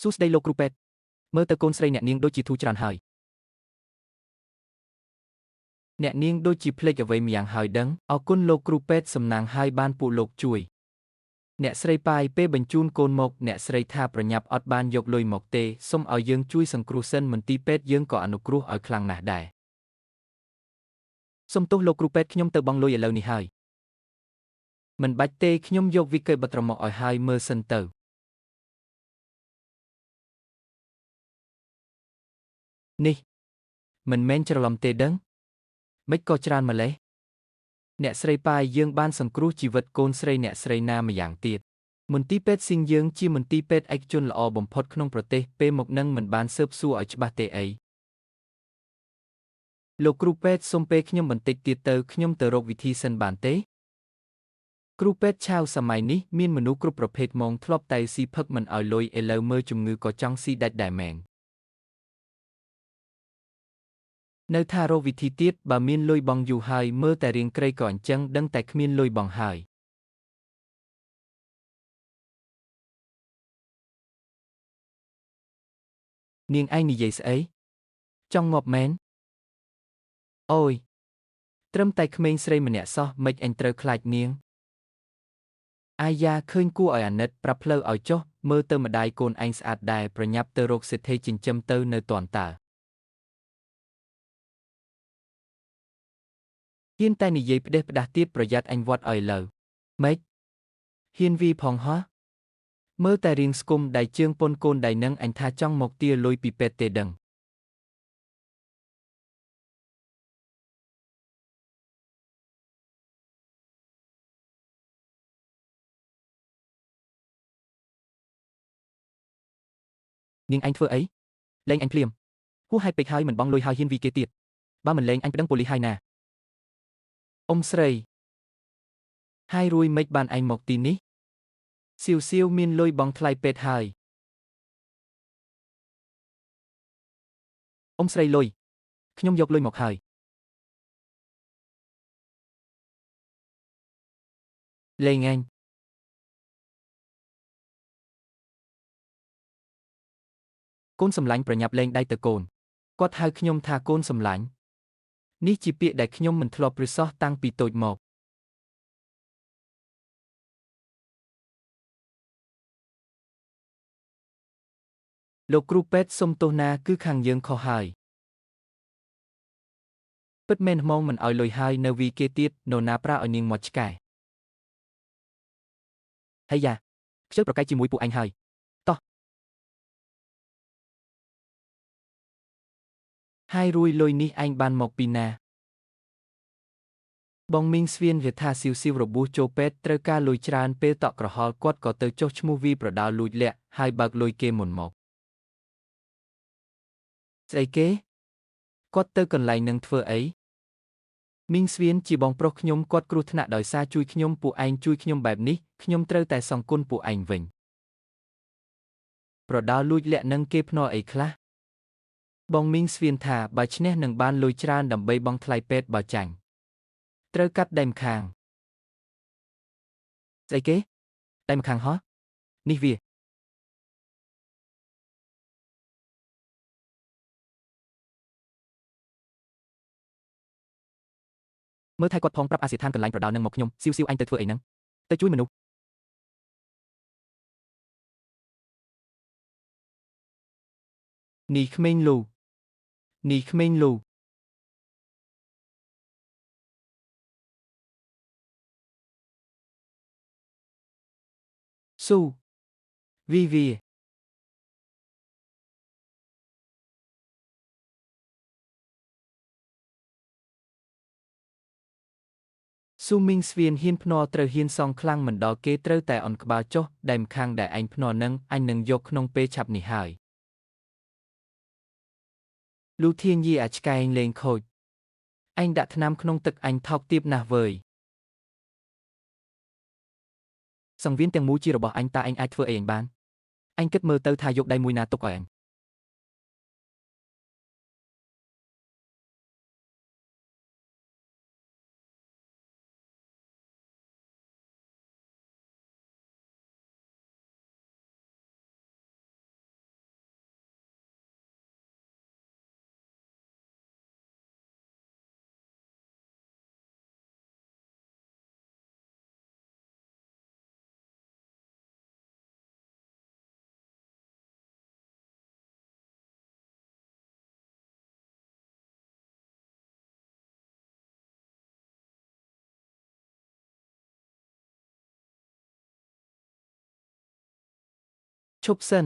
សួស្តីលោកគ្រូពេទ្យមើលទៅកូនស្រីអ្នកនាងដូចជាធូរច្រើនហើយអ្នកនាងដូចជាភ្លេចអ្វីម្យ៉ាងហើយដឹងអរគុណលោកគ្រូពេទ្យសំណាងហើយបានពួកលោកជួយអ្នកស្រីប៉ាយពេលបញ្ជូនកូនមកអ្នកស្រីថាប្រញាប់អត់បានយកលុយមកទេសុំឲ្យយើងជួយសង្គ្រោះសិនមន្ទីរពេទ្យយើងក៏អនុគ្រោះឲ្យខ្លាំងណាស់ដែរសុំទោសលោកគ្រូពេទ្យខ្ញុំទៅបង់លុយឥឡូវនេះហើយមិនបាច់ទេខ្ញុំយកវិក័យបត្រមកឲ្យហើយមើលសិនទៅនេះមិនមែនច្រឡំទេដឹងមិនក៏ច្រើនម្លេះអ្នកស្រីប៉ាយយើងបានសង្គ្រោះជីវិតកូនស្រីអ្នកស្រីណាម្យ៉ាងទៀតមន្ទីរពេទ្យស៊ីងយើងជាមន្ទីរពេទ្យឯកជនល្អបំផុតក្នុងប្រទេសពេលមកនឹងមិនបានស៊ើបសួរឲ្យច្បាស់ទេអីលោកគ្រូពេទ្យសុំពេលខ្ញុំបន្តិចទៀតទៅខ្ញុំទៅរកវិធីសិនបានទេគ្រូពេទ្យឆាវសម័យនេះមានមនុស្សគ្រប់ប្រភេទហ្មងធ្លាប់តែស៊ីផឹកមិនឲ្យលុយឥឡូវមើលជំងឺក៏ចង់ស៊ីដាច់ដែរមែងនៅថារកវិធីទៀតបើមានលុយបង់យូរហើយមើលតែរៀងក្រីក៏អញ្ចឹងដឹងតែគ្មានលុយបង់ហើយនាងឯងនិយាយស្អីចង់ងាប់មែនអូយត្រឹមតែក្មេងស្រីម្នាក់សោះមិនអញត្រូវខ្លាចនាងអាយ៉ាឃើញគួរឲ្យអាណិតប្រាប់ផ្លូវឲ្យចុះមើលទៅម្ដាយកូនឯងស្អាតដែរប្រញាប់ទៅរកសេដ្ឋីចិញ្ចឹមទៅនៅតាន់តើហ៊ានតែនិយាយផ្ដេសផ្ដាស់ទៀតប្រយ័ត្នអញវត្តឲ្យលើម៉េចហ៊ានវីផងហ៎មើលតែរៀងស្គមដៃជើងពនកូនដៃនឹងអញថាចង់មកទាលុយពីពេទ្យទេដឹងនាងឯងធ្វើអីលេងអញភ្លាមហួសហេតុពេកហើយមិនបង់លុយហើយហ៊ានវីគេទៀតបើមិនលេងអញប្តឹងប៉ូលីសហើយណាអ៊ំស្រីហើយរួយមិនបានឯងមកទីនេះសៀវសៀវមានលុយបង់ថ្លៃពេទ្យហើយអ៊ំស្រីលុយខ្ញុំយកលុយមកហើយលេងឯងកូនសម្លាញ់ប្រញាប់លេងដៃទៅកូនគាត់ហៅខ្ញុំថាកូនសម្លាញ់នេះជាពាក្យដែលខ្ញុំមិនធ្លាប់ព្រឺសោះតាំងពីតូចមកលោកគ្រូពេទ្យសុំទោសណាគឺខាងយើងខុសហើយពិតមែនហ្មងមិនឲ្យលុយហើយនៅវីគេទៀតនរណាប្រើឲ្យនាងមកឆ្កែហើយយ៉ាខ្ជិលប្រកែកជាមួយពួកអញហើយតោះហើយរួយលុយនេះឯងបានមកពីណាបងមីងស្វៀនវាថាស៊ីវស៊ីវរបួសចូលពេទ្យត្រូវការលុយច្រើនពេលតក់ក្រហល់គាត់ក៏ទៅចុះឈ្មោះវីប្រដៅលួចលាក់ហើយបើកលុយគេមុនមកស្អីគេគាត់ទៅកន្លែងនឹងធ្វើអីមីងស្វៀនជាបងប្រុសខ្ញុំគាត់គ្រោះថ្នាក់ដោយសារជួយខ្ញុំពួកឯងជួយខ្ញុំបែបនេះខ្ញុំត្រូវតែសងគុណពួកឯងវិញប្រដៅលួចលាក់នឹងគេភ្នាល់អីខ្លះបងមីងស្វៀនថាបើឈ្នះនឹងបានលុយច្រើនដើម្បីបង់ថ្លៃពេទ្យបើចាញ់ត្រូវកាត់ដៃម្ខាងស្អីគេដៃម្ខាងហ៎នេះវាមើលថែគាត់ផងប្រាប់អាសៀឋានកន្លែងប្រដៅនឹងមកខ្ញុំស៊ីវអញទៅធ្វើអីហ្នឹងទៅជួយមនុស្សនេះក្មេងលូនេះក្មេងលូស៊ូវីស៊ូមីងស្វៀនហ៊ានភ្នាល់ត្រូវហ៊ានសងខ្លាំងមិនដល់គេត្រូវតែអន់ក្បាលចុះដៃម្ខាងដែលអញភ្នាល់នឹងអញនឹងយកក្នុងពេលឆាប់នេះហើយលូធាងយីអាឆ្កែងលេងខូចអញដាក់ថ្នាំក្នុងទឹកអញថោកទាបណាស់វើយសង្វៀនទាំងមូលជារបស់អញតើអញអាចធ្វើអីអញបានអញគិតមើលទៅថាយកដៃមួយណាទុកឲ្យអញ ឈប់សិន